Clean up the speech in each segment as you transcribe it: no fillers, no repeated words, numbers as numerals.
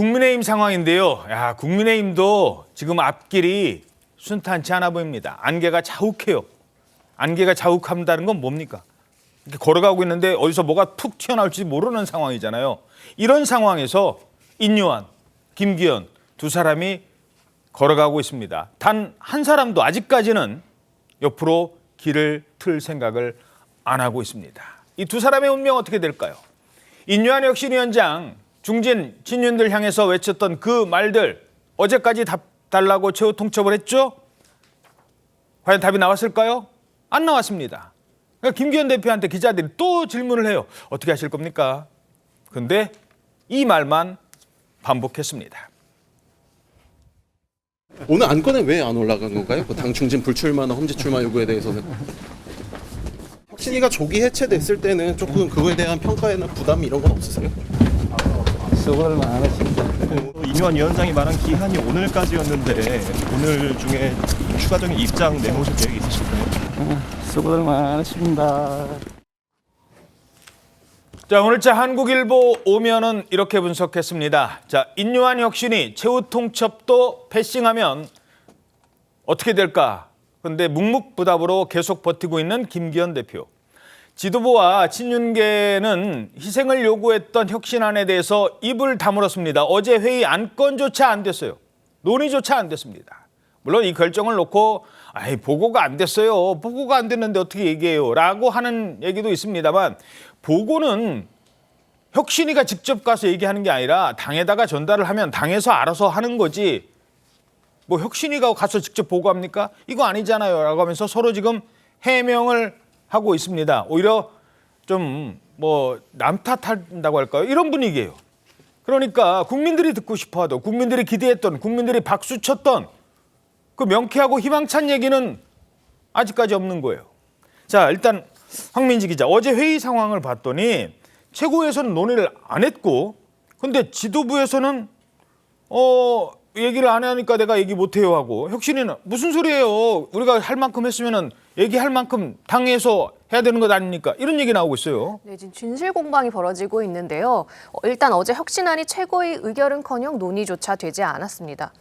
국민의힘 상황인데요. 국민의힘도 지금 앞길이 순탄치 않아 보입니다. 안개가 자욱해요. 안개가 자욱한다는 건 뭡니까? 이렇게 걸어가고 있는데 어디서 뭐가 툭 튀어나올지 모르는 상황이잖아요. 이런 상황에서 인요한, 김기현 두 사람이 걸어가고 있습니다. 단 한 사람도 아직까지는 옆으로 길을 틀 생각을 안 하고 있습니다. 이 두 사람의 운명 어떻게 될까요? 인요한 혁신위원장 중진 친윤들 향해서 외쳤던 그 말들 어제까지 답 달라고 최후 통첩을 했죠? 과연 답이 나왔을까요? 안 나왔습니다. 그러니까 김기현 대표한테 기자들이 또 질문을 해요. 어떻게 하실 겁니까? 그런데 이 말만 반복했습니다. 오늘 안건에 왜 안 올라간 건가요? 그 당 중진 불출마나 험지 출마 요구에 대해서는 혁신위가 조기 해체됐을 때는 조금 그거에 대한 평가에는 부담 이런 건 없으세요? 수고를 많으십니다. 인요한 위원장이 말한 기한이 오늘까지였는데 오늘 중에 추가적인 입장 내놓으실 계획이 있으실까요? 수고를 많으십니다. 자, 오늘자 한국일보 오면은 이렇게 분석했습니다. 자, 인요한 혁신이 최후 통첩도 패싱하면 어떻게 될까? 그런데 묵묵부답으로 계속 버티고 있는 김기현 대표. 지도부와 친윤계는 희생을 요구했던 혁신안에 대해서 입을 다물었습니다. 어제 회의 안건조차 안 됐어요. 논의조차 안 됐습니다. 물론 이 결정을 놓고 보고가 안 됐어요. 보고가 안 됐는데 어떻게 얘기해요? 라고 하는 얘기도 있습니다만 보고는 혁신위가 직접 가서 얘기하는 게 아니라 당에다가 전달을 하면 당에서 알아서 하는 거지 뭐 혁신위가 가서 직접 보고합니까? 이거 아니잖아요. 라고 하면서 서로 지금 해명을 하고 있습니다. 오히려 좀 뭐 남 탓한다고 할까요? 이런 분위기예요. 그러니까 국민들이 듣고 싶어하던, 국민들이 기대했던, 국민들이 박수 쳤던 그 명쾌하고 희망찬 얘기는 아직까지 없는 거예요. 자, 일단 황민지 기자, 어제 회의 상황을 봤더니 최고에서는 논의를 안 했고 근데 지도부에서는 얘기를 안 하니까 내가 얘기 못해요 하고 혁신위는 무슨 소리예요. 우리가 할 만큼 했으면은 얘기할 만큼 당에서 해야 되는 것 아닙니까? 이런 얘기 나오고 있어요. 네, 지금 진실 공방이 벌어지고 있는데요. 일단 어제 혁신안이 최고의 의결은커녕 논의조차 되지 않았습니다.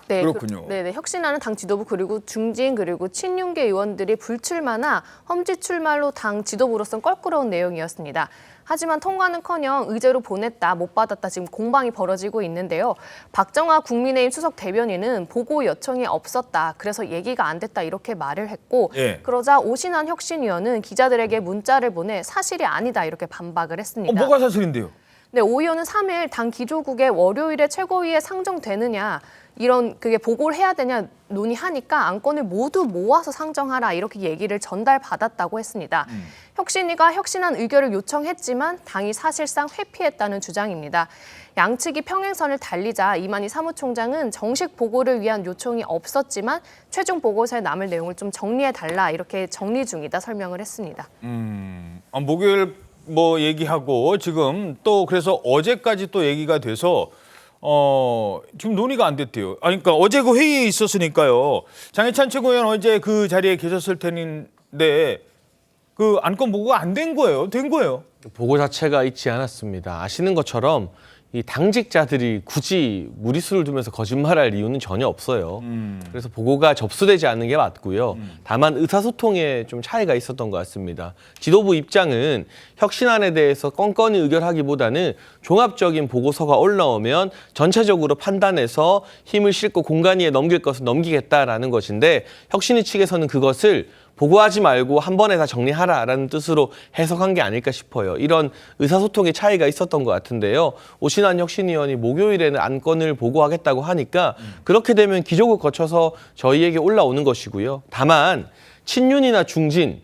네, 그렇군요. 네, 혁신안은 당 지도부 그리고 중진 그리고 친윤계 의원들이 불출마나 험지 출마로 당 지도부로선 껄끄러운 내용이었습니다. 하지만 통과는커녕 의제로 보냈다, 못 받았다 지금 공방이 벌어지고 있는데요. 박정아 국민의힘 수석 대변인은 보고 요청이 없었다. 그래서 얘기가 안 됐다 이렇게 말을 했고 그러자 오신환 혁신위원은 기자들에게 문자를 보내 사실이 아니다 이렇게 반박을 했습니다. 뭐가 사실인데요? 네, 오 의원은 3일 당 기조국에 월요일에 최고위에 상정되느냐 이런 그게 보고를 해야 되냐 논의하니까 안건을 모두 모아서 상정하라 이렇게 얘기를 전달받았다고 했습니다. 혁신위가 혁신안 의결을 요청했지만 당이 사실상 회피했다는 주장입니다. 양측이 평행선을 달리자 이만희 사무총장은 정식 보고를 위한 요청이 없었지만 최종 보고서에 남을 내용을 좀 정리해달라 이렇게 정리 중이다 설명을 했습니다. 목요일 뭐 얘기하고 지금 또 그래서 어제까지 또 얘기가 돼서 지금 논의가 안 됐대요. 그러니까 어제 그 회의에 있었으니까요. 장해찬 최고위원 어제 그 자리에 계셨을 텐데 그 안건 보고가 안 된 거예요. 된 거예요. 보고 자체가 있지 않았습니다. 아시는 것처럼 이 당직자들이 굳이 무리수를 두면서 거짓말할 이유는 전혀 없어요. 그래서 보고가 접수되지 않는 게 맞고요. 다만 의사소통에 좀 차이가 있었던 것 같습니다. 지도부 입장은 혁신안에 대해서 껌껌이 의결하기보다는 종합적인 보고서가 올라오면 전체적으로 판단해서 힘을 싣고 공간위에 넘길 것을 넘기겠다라는 것인데 혁신위 측에서는 그것을 보고하지 말고 한 번에 다 정리하라라는 뜻으로 해석한 게 아닐까 싶어요. 이런 의사소통의 차이가 있었던 것 같은데요. 오신환 혁신위원이 목요일에는 안건을 보고하겠다고 하니까 그렇게 되면 기조국 거쳐서 저희에게 올라오는 것이고요. 다만 친윤이나 중진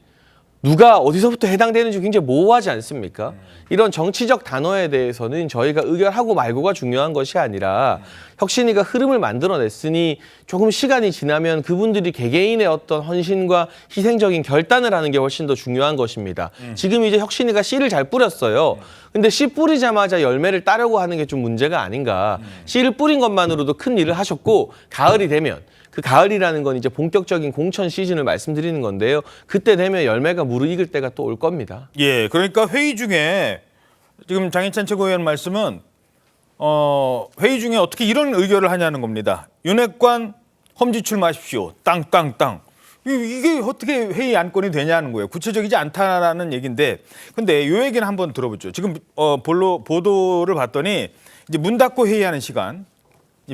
누가 어디서부터 해당되는지 굉장히 모호하지 않습니까? 이런 정치적 단어에 대해서는 저희가 의결하고 말고가 중요한 것이 아니라 혁신위가 흐름을 만들어냈으니 조금 시간이 지나면 그분들이 개개인의 어떤 헌신과 희생적인 결단을 하는 게 훨씬 더 중요한 것입니다. 지금 이제 혁신위가 씨를 잘 뿌렸어요. 근데 씨 뿌리자마자 열매를 따려고 하는 게 좀 문제가 아닌가. 씨를 뿌린 것만으로도 큰 일을 하셨고 가을이 되면 그 가을이라는 건 이제 본격적인 공천 시즌을 말씀드리는 건데요. 그때 되면 열매가 무르익을 때가 또 올 겁니다. 예, 그러니까 회의 중에 지금 장해찬 최고위원 말씀은 회의 중에 어떻게 이런 의결을 하냐는 겁니다. 윤핵관 험지 출마하십시오. 땅땅땅. 이게 어떻게 회의 안건이 되냐는 거예요. 구체적이지 않다라는 얘기인데, 근데 이 얘기는 한번 들어보죠. 지금 보도를 봤더니 이제 문 닫고 회의하는 시간,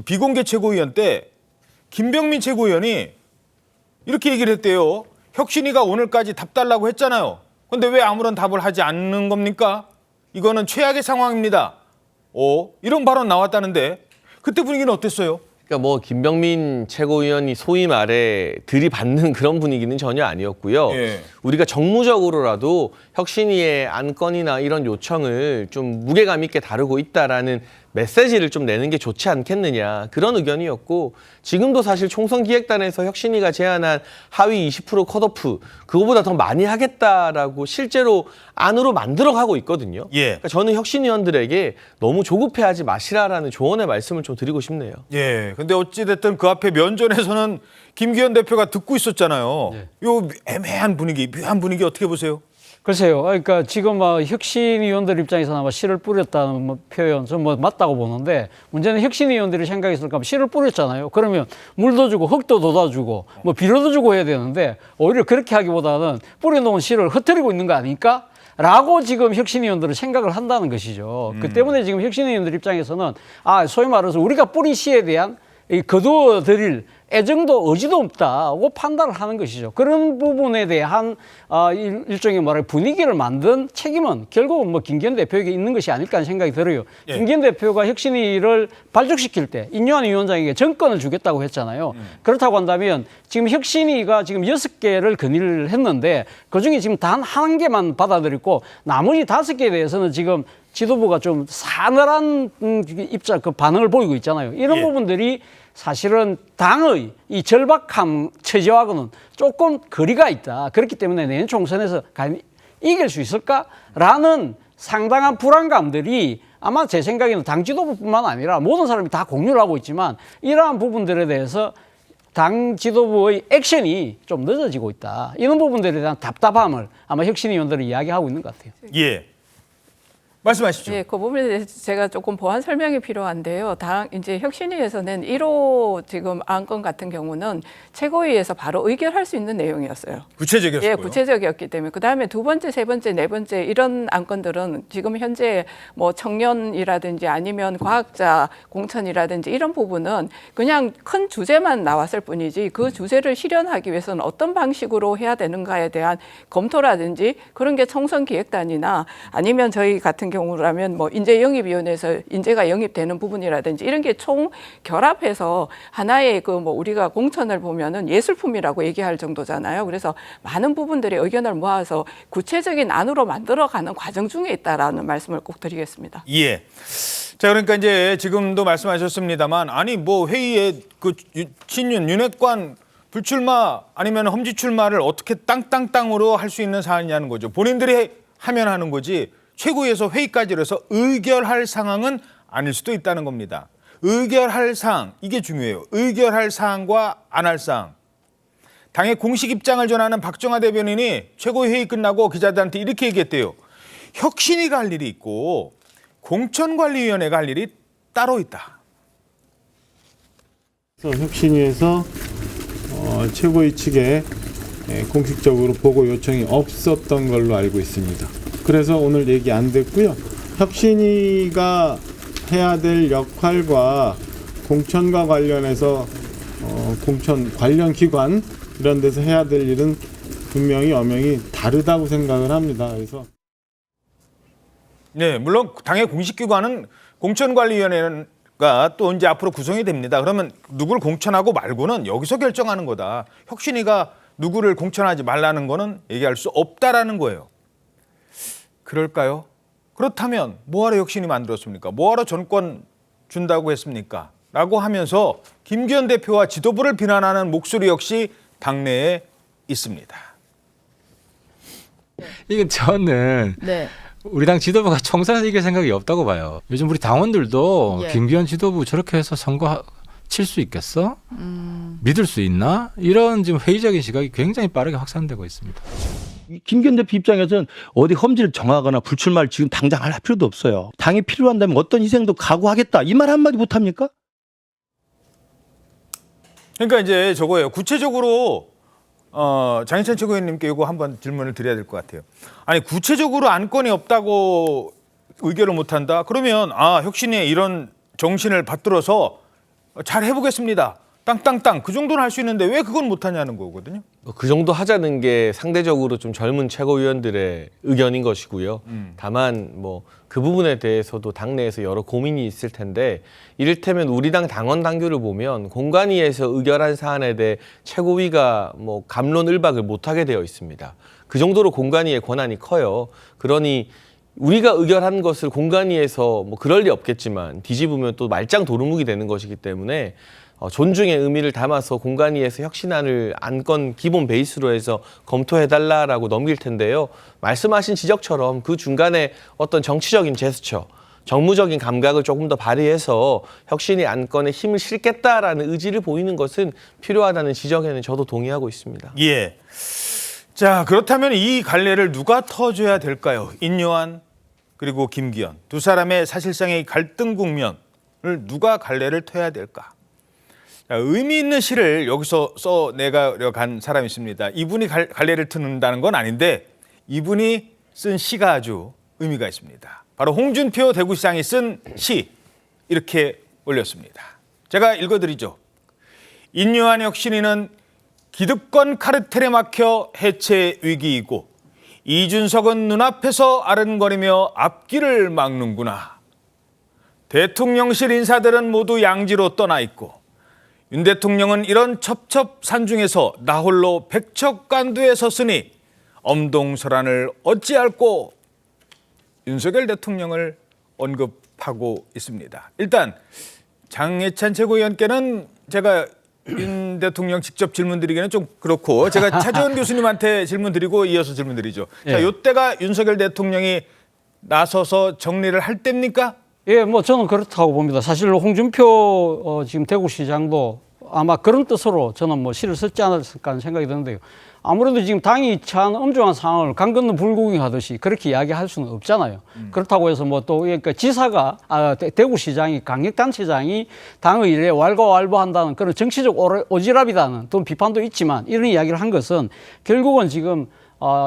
비공개 최고위원 때 김병민 최고위원이 이렇게 얘기를 했대요. 혁신이가 오늘까지 답 달라고 했잖아요. 근데 왜 아무런 답을 하지 않는 겁니까? 이거는 최악의 상황입니다. 이런 발언 나왔다는데 그때 분위기는 어땠어요? 그러니까 뭐 김병민 최고위원이 소위 말해 들이받는 그런 분위기는 전혀 아니었고요. 예. 우리가 정무적으로라도 혁신위의 안건이나 이런 요청을 좀 무게감 있게 다루고 있다라는 메시지를 좀 내는 게 좋지 않겠느냐, 그런 의견이었고, 지금도 사실 총선기획단에서 혁신위가 제안한 하위 20% 컷오프 그거보다 더 많이 하겠다라고 실제로 안으로 만들어가고 있거든요. 예. 그러니까 저는 혁신위원들에게 너무 조급해하지 마시라라는 조언의 말씀을 좀 드리고 싶네요. 예. 근데 어찌됐든 그 앞에 면전에서는 김기현 대표가 듣고 있었잖아요. 요 애매한 분위기, 묘한 분위기 어떻게 보세요? 글쎄요. 그러니까 지금 혁신위원들 입장에서는 아마 씨를 뿌렸다는 표현 좀 맞다고 보는데, 문제는 혁신위원들이 생각했을까 씨를 뿌렸잖아요. 그러면 물도 주고 흙도 돋아주고 비료도 주고 해야 되는데, 오히려 그렇게 하기보다는 뿌려놓은 씨를 흩뜨리고 있는 거 아닙니까? 라고 지금 혁신위원들은 생각을 한다는 것이죠. 그 때문에 지금 혁신위원들 입장에서는 소위 말해서 우리가 뿌린 씨에 대한 거두어드릴 애정도 의지도 없다고 판단을 하는 것이죠. 그런 부분에 대한 일종의 분위기를 만든 책임은 결국은 김기현 대표에게 있는 것이 아닐까 하는 생각이 들어요. 예. 김기현 대표가 혁신위를 발족시킬 때 인요한 위원장에게 정권을 주겠다고 했잖아요. 그렇다고 한다면 지금 혁신위가 지금 6개를 건의를 했는데 그중에 지금 단 한 개만 받아들였고, 나머지 5개에 대해서는 지금 지도부가 좀 사늘한 반응을 보이고 있잖아요. 이런 부분들이 사실은 당의 이 절박함 처지하고는 조금 거리가 있다. 그렇기 때문에 내년 총선에서 과연 이길 수 있을까라는 상당한 불안감들이 아마 제 생각에는 당 지도부뿐만 아니라 모든 사람이 다 공유를 하고 있지만, 이러한 부분들에 대해서 당 지도부의 액션이 좀 늦어지고 있다. 이런 부분들에 대한 답답함을 아마 혁신위원들은 이야기하고 있는 것 같아요. 예. 말씀하시죠. 예, 그 부분에 대해서 제가 조금 보완 설명이 필요한데요. 이제 혁신위에서는 1호 지금 안건 같은 경우는 최고위에서 바로 의결할 수 있는 내용이었어요. 구체적이었고요. 예, 구체적이었기 때문에 그 다음에 2번째, 3번째, 4번째 이런 안건들은 지금 현재 청년이라든지 아니면 과학자 공천이라든지 이런 부분은 그냥 큰 주제만 나왔을 뿐이지, 그 주제를 실현하기 위해서는 어떤 방식으로 해야 되는가에 대한 검토라든지 그런 게 총선기획단이나 아니면 저희 같은 경우라면 인재영입위원회에서 인재가 영입되는 부분이라든지 이런 게 총 결합해서 하나의 우리가 공천을 보면은 예술품이라고 얘기할 정도잖아요. 그래서 많은 부분들의 의견을 모아서 구체적인 안으로 만들어가는 과정 중에 있다라는 말씀을 꼭 드리겠습니다. 예. 자, 그러니까 이제 지금도 말씀하셨습니다만, 회의에 윤핵관 불출마 아니면 험지 출마를 어떻게 땅땅땅으로 할 수 있는 사안이냐는 거죠. 본인들이 하면 하는 거지 최고위에서 회의까지 해서 의결할 상황은 아닐 수도 있다는 겁니다. 의결할 사항, 이게 중요해요. 의결할 사항과 안 할 사항. 당의 공식 입장을 전하는 박정하 대변인이 최고위 회의 끝나고 기자들한테 이렇게 얘기했대요. 혁신위가 할 일이 있고 공천관리위원회가 할 일이 따로 있다. 혁신위에서 최고위 측에 공식적으로 보고 요청이 없었던 걸로 알고 있습니다. 그래서 오늘 얘기 안 됐고요. 혁신위가 해야 될 역할과 공천과 관련해서 공천 관련 기관 이런 데서 해야 될 일은 분명히 엄연히 다르다고 생각을 합니다. 그래서 네, 물론 당의 공식 기관은 공천관리위원회가 또 이제 앞으로 구성이 됩니다. 그러면 누구를 공천하고 말고는 여기서 결정하는 거다. 혁신위가 누구를 공천하지 말라는 거는 얘기할 수 없다라는 거예요. 그럴까요? 그렇다면 뭐하러 혁신이 만들었습니까? 뭐하러 전권 준다고 했습니까? 라고 하면서 김기현 대표와 지도부를 비난하는 목소리 역시 당내에 있습니다. 이게 저는 우리 당 지도부가 총선에서 이길 생각이 없다고 봐요. 요즘 우리 당원들도 김기현 지도부 저렇게 해서 선거 칠 수 있겠어? 믿을 수 있나? 이런 지금 회의적인 시각이 굉장히 빠르게 확산되고 있습니다. 김기현 대표 입장에서는 어디 험지를 정하거나 불출마를 지금 당장 할 필요도 없어요. 당이 필요한다면 어떤 희생도 각오하겠다. 이 말 한마디 못합니까? 그러니까 이제 저거예요. 구체적으로 장희찬 최고위원님께 이거 한번 질문을 드려야 될 것 같아요. 아니 구체적으로 안건이 없다고 의결을 못한다? 그러면 혁신의 이런 정신을 받들어서 잘 해보겠습니다. 땅땅땅 그 정도는 할 수 있는데 왜 그건 못하냐는 거거든요. 그 정도 하자는 게 상대적으로 좀 젊은 최고위원들의 의견인 것이고요. 다만 뭐 그 부분에 대해서도 당내에서 여러 고민이 있을 텐데 이를테면 우리 당 당원 당규를 보면 공관위에서 의결한 사안에 대해 최고위가 뭐 갑론을박을 못하게 되어 있습니다. 그 정도로 공관위의 권한이 커요. 그러니 우리가 의결한 것을 공관위에서 뭐 그럴 리 없겠지만 뒤집으면 또 말짱 도루묵이 되는 것이기 때문에 존중의 의미를 담아서 공관위에서 혁신안을 안건 기본 베이스로 해서 검토해달라라고 넘길 텐데요. 말씀하신 지적처럼 그 중간에 어떤 정치적인 제스처, 정무적인 감각을 조금 더 발휘해서 혁신이 안건에 힘을 실겠다라는 의지를 보이는 것은 필요하다는 지적에는 저도 동의하고 있습니다. 예. 자, 그렇다면 이 갈래를 누가 터줘야 될까요? 인요한 그리고 김기현 두 사람의 사실상의 갈등 국면을 누가 갈래를 터야 될까? 자, 의미 있는 시를 여기서 써내가려간 사람이 있습니다. 이분이 갈래를 트는다는 건 아닌데 이분이 쓴 시가 아주 의미가 있습니다. 바로 홍준표 대구시장이 쓴 시 이렇게 올렸습니다. 제가 읽어드리죠. 인요한 혁신위는 기득권 카르텔에 막혀 해체 위기이고 이준석은 눈앞에서 아른거리며 앞길을 막는구나. 대통령실 인사들은 모두 양지로 떠나 있고 윤 대통령은 이런 첩첩산중에서 나홀로 백척간두에 섰으니 엄동설안을 어찌할꼬 윤석열 대통령을 언급하고 있습니다. 일단 장해찬 최고위원께는 제가 윤 대통령 직접 질문 드리기는 좀 그렇고 제가 차지원 교수님한테 질문 드리고 이어서 질문 드리죠. 자, 이때가 윤석열 대통령이 나서서 정리를 할 때입니까? 예, 뭐 저는 그렇다고 봅니다. 사실 홍준표 지금 대구시장도 아마 그런 뜻으로 저는 뭐 시를 썼지 않았을까 하는 생각이 드는데요. 아무래도 지금 당이 처한 엄중한 상황을 강 건너 불구경하듯이 그렇게 이야기할 수는 없잖아요. 그렇다고 해서 뭐 또 그러니까 지사가 대구시장이 강력단체장이 당의 일에 왈가왈부한다는 그런 정치적 오지랖이라는 또 비판도 있지만 이런 이야기를 한 것은 결국은 지금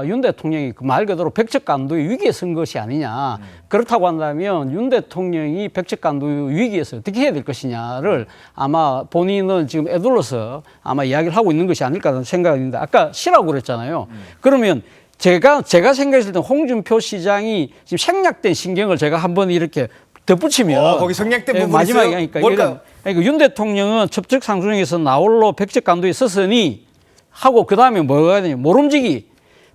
윤 대통령이 그 말 그대로 백척간두의 위기에 선 것이 아니냐. 그렇다고 한다면 윤 대통령이 백척간두 위기에서 어떻게 해야 될 것이냐를 아마 본인은 지금 애둘러서 아마 이야기를 하고 있는 것이 아닐까 하는 생각이 듭니다. 아까 시라고 그랬잖아요. 그러면 제가 생각했을 때 홍준표 시장이 지금 생략된 신경을 제가 한번 이렇게 덧붙이면 거기 생략된 부분이 마지막에 있어요? 하니까 뭘까요? 그러니까 윤 대통령은 첩첩산중에서 나홀로 백척간두에 섰으니 하고 그 다음에 뭐가 해야 되냐. 모름지기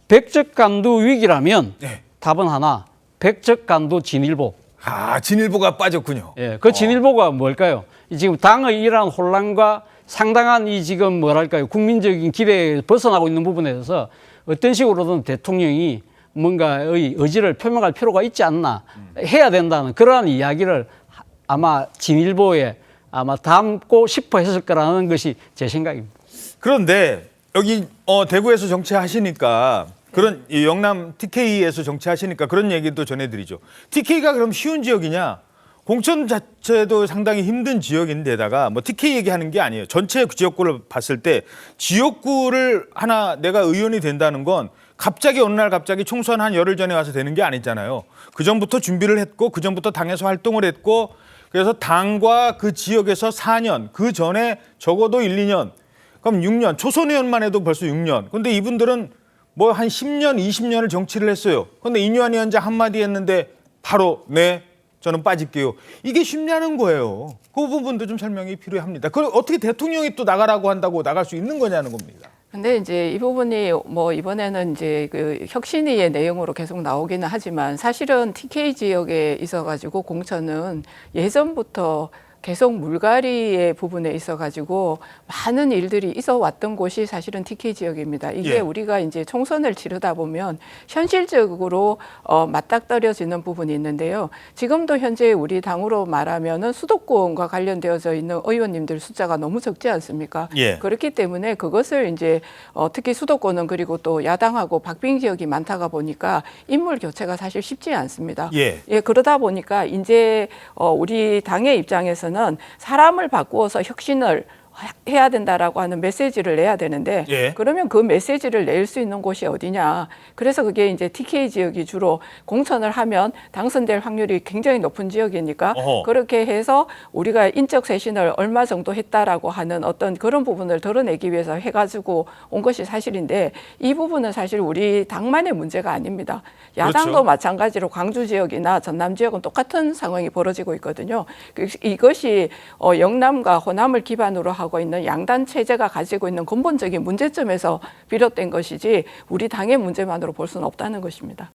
백척간두 위기라면 답은 하나. 백척간두 진일보. 진일보가 빠졌군요. 예, 그 진일보가 뭘까요? 지금 당의 이러한 혼란과 상당한 이 지금 뭐랄까요 국민적인 기대에 벗어나고 있는 부분에 대해서 어떤 식으로든 대통령이 뭔가의 의지를 표명할 필요가 있지 않나 해야 된다는 그러한 이야기를 아마 진일보에 아마 담고 싶어 했을 거라는 것이 제 생각입니다. 그런데 여기 대구에서 정치하시니까 그런 이 영남 TK에서 정치하시니까 그런 얘기도 전해드리죠. TK가 그럼 쉬운 지역이냐? 공천 자체도 상당히 힘든 지역인데다가 뭐 TK 얘기하는 게 아니에요. 전체 지역구를 봤을 때 지역구를 하나 내가 의원이 된다는 건 갑자기 어느 날 갑자기 총선 한 열흘 전에 와서 되는 게 아니잖아요. 그 전부터 준비를 했고 그 전부터 당에서 활동을 했고 그래서 당과 그 지역에서 4년 그 전에 적어도 1, 2년 그럼 6년 초선 의원만 해도 벌써 6년. 근데 이분들은 뭐 한 10년, 20년을 정치를 했어요. 근데 인요한 위원장 한마디 했는데 바로 네, 저는 빠질게요. 이게 쉽냐는 거예요. 그 부분도 좀 설명이 필요합니다. 그걸 어떻게 대통령이 또 나가라고 한다고 나갈 수 있는 거냐는 겁니다. 근데 이제 이 부분이 뭐 이번에는 이제 그 혁신위의 내용으로 계속 나오기는 하지만 사실은 TK 지역에 있어가지고 공천은 예전부터 계속 물갈이의 부분에 있어 가지고 많은 일들이 있어 왔던 곳이 사실은 TK 지역입니다. 이게 예. 우리가 이제 총선을 치르다 보면 현실적으로 맞닥뜨려지는 부분이 있는데요. 지금도 현재 우리 당으로 말하면은 수도권과 관련되어져 있는 의원님들 숫자가 너무 적지 않습니까? 예. 그렇기 때문에 그것을 이제 특히 수도권은 그리고 또 야당하고 박빙 지역이 많다가 보니까 인물 교체가 사실 쉽지 않습니다. 예. 그러다 보니까 이제 우리 당의 입장에서는 사람을 바꾸어서 혁신을 해야 된다라고 하는 메시지를 내야 되는데 예. 그러면 그 메시지를 낼 수 있는 곳이 어디냐. 그래서 그게 이제 TK 지역이 주로 공천을 하면 당선될 확률이 굉장히 높은 지역이니까 어허. 그렇게 해서 우리가 인적 쇄신을 얼마 정도 했다라고 하는 어떤 그런 부분을 드러내기 위해서 해가지고 온 것이 사실인데 이 부분은 사실 우리 당만의 문제가 아닙니다. 야당도 그렇죠. 마찬가지로 광주 지역이나 전남 지역은 똑같은 상황이 벌어지고 있거든요. 이것이 영남과 호남을 기반으로 하고 있는 양단 체제가 가지고 있는 근본적인 문제점에서 비롯된 것이지 우리 당의 문제만으로 볼 수는 없다는 것입니다.